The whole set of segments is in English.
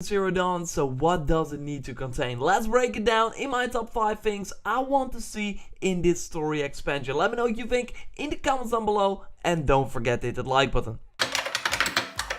Zero Dawn, so what does it need to contain? Let's break it down in my top 5 things I want to see in this story expansion. Let me know what you think in the comments down below, and don't forget to hit that like button.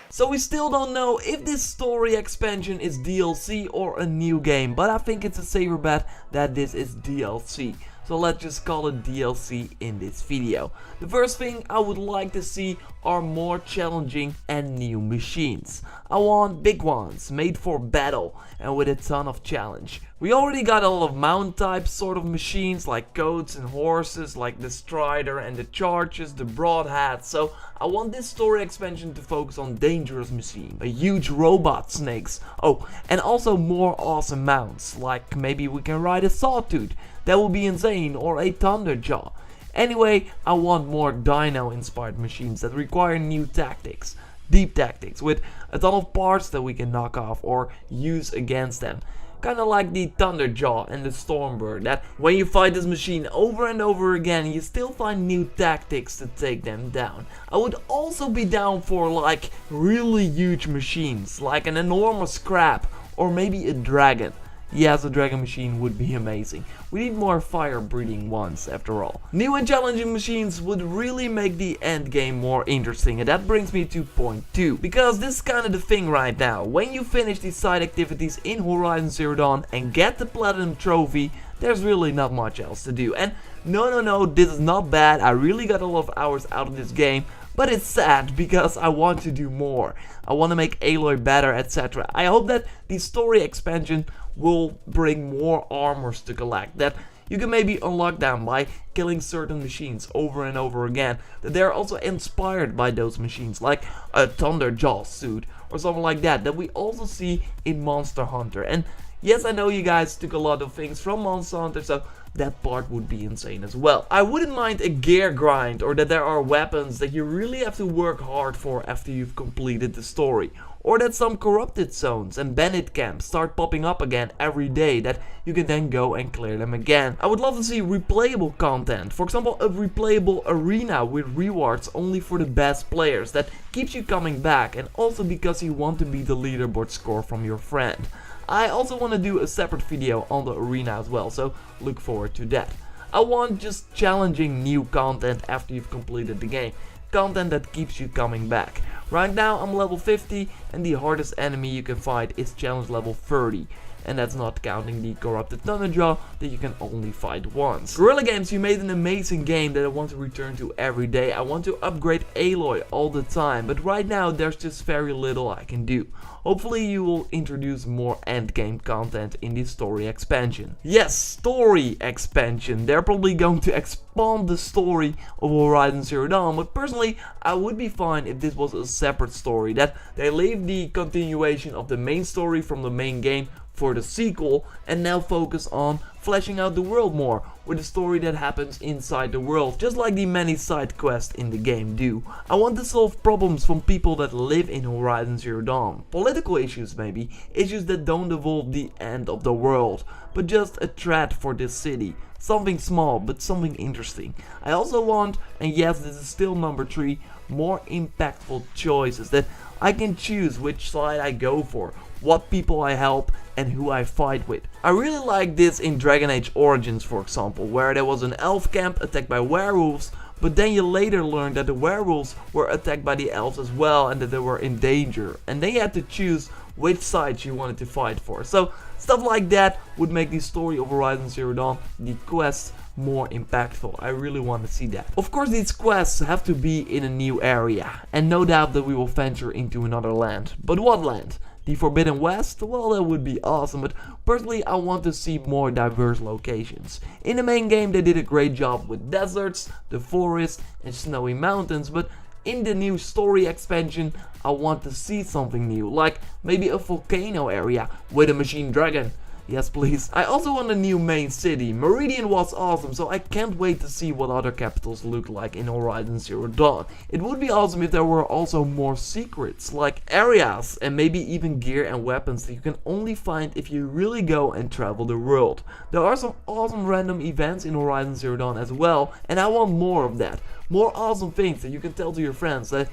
So we still don't know if this story expansion is DLC or a new game, but I think it's a safer bet that this is DLC. So let's just call it DLC in this video. The first thing I would like to see are more challenging and new machines. I want big ones, made for battle and with a ton of challenge. We already got a lot of mount type sort of machines like goats and horses, like the Strider and the Chargers, the Broadheads. So I want this story expansion to focus on dangerous machines, a huge robot snakes. Oh, and also more awesome mounts, like maybe we can ride a Sawtooth. That would be insane, or a Thunderjaw. Anyway, I want more Dino inspired machines that require new tactics, deep tactics, with a ton of parts that we can knock off or use against them. Kinda like the Thunderjaw and the Stormbird, that when you fight this machine over and over again, you still find new tactics to take them down. I would also be down for like really huge machines, like an enormous crab, or maybe a dragon. Yes, a dragon machine would be amazing. We need more fire breathing ones after all. New and challenging machines would really make the end game more interesting, and that brings me to point 2. Because this is kind of the thing right now. When you finish these side activities in Horizon Zero Dawn and get the Platinum Trophy, there's really not much else to do. And no, this is not bad. I really got a lot of hours out of this game. But it's sad because I want to do more. I want to make Aloy better, etc. I hope that the story expansion will bring more armors to collect, that you can maybe unlock them by killing certain machines over and over again, that they're also inspired by those machines, like a Thunderjaw suit or something like that, that we also see in Monster Hunter. And yes, I know you guys took a lot of things from Monster Hunter, so that part would be insane as well. I wouldn't mind a gear grind, or that there are weapons that you really have to work hard for after you've completed the story. Or that some corrupted zones and bandit camps start popping up again every day, that you can then go and clear them again. I would love to see replayable content, for example a replayable arena with rewards only for the best players, that keeps you coming back, and also because you want to beat the leaderboard score from your friend. I also want to do a separate video on the arena as well, so look forward to that. I want just challenging new content after you've completed the game. Content that keeps you coming back. Right now I'm level 50 and the hardest enemy you can fight is challenge level 30. And that's not counting the corrupted Thunderjaw that you can only fight once. Guerrilla Games, you made an amazing game that I want to return to every day. I want to upgrade Aloy all the time, but right now there's just very little I can do. Hopefully you will introduce more endgame content in the story expansion. Yes, story expansion. They're probably going to expand the story of Horizon Zero Dawn, but personally I would be fine if this was a separate story, that they leave the continuation of the main story from the main game for the sequel and now focus on fleshing out the world more with a story that happens inside the world, just like the many side quests in the game do. I want to solve problems from people that live in Horizon Zero Dawn. Political issues maybe, issues that don't involve the end of the world, but just a threat for this city. Something small, but something interesting. I also want, and yes this is still number 3, more impactful choices, that I can choose which side I go for, what people I help and who I fight with. I really like this in Dragon Age Origins, for example, where there was an elf camp attacked by werewolves, but then you later learned that the werewolves were attacked by the elves as well and that they were in danger, and then you had to choose which side you wanted to fight for. So stuff like that would make the story of Horizon Zero Dawn, the quests, more impactful. I really want to see that. Of course these quests have to be in a new area, and no doubt that we will venture into another land. But what land? The Forbidden West? Well, that would be awesome, but personally I want to see more diverse locations. In the main game they did a great job with deserts, the forest and snowy mountains, but in the new story expansion I want to see something new, like maybe a volcano area with a machine dragon. Yes please. I also want a new main city. Meridian was awesome, so I can't wait to see what other capitals look like in Horizon Zero Dawn. It would be awesome if there were also more secrets, like areas and maybe even gear and weapons that you can only find if you really go and travel the world. There are some awesome random events in Horizon Zero Dawn as well, and I want more of that. More awesome things that you can tell to your friends that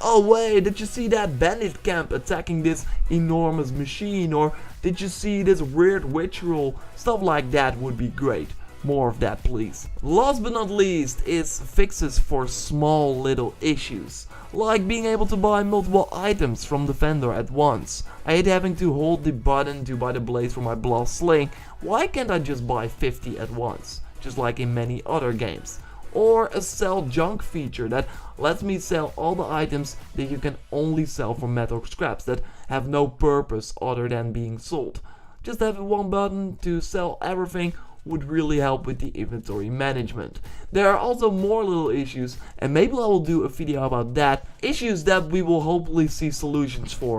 oh wait, did you see that bandit camp attacking this enormous machine? Or did you see this weird ritual? Stuff like that would be great. More of that, please. Last but not least is fixes for small little issues, like being able to buy multiple items from the vendor at once. I hate having to hold the button to buy the blades for my blast sling. Why can't I just buy 50 at once, just like in many other games? Or a sell junk feature that lets me sell all the items that you can only sell for metal scraps that have no purpose other than being sold. Just having one button to sell everything would really help with the inventory management. There are also more little issues, and maybe I will do a video about that, issues that we will hopefully see solutions for.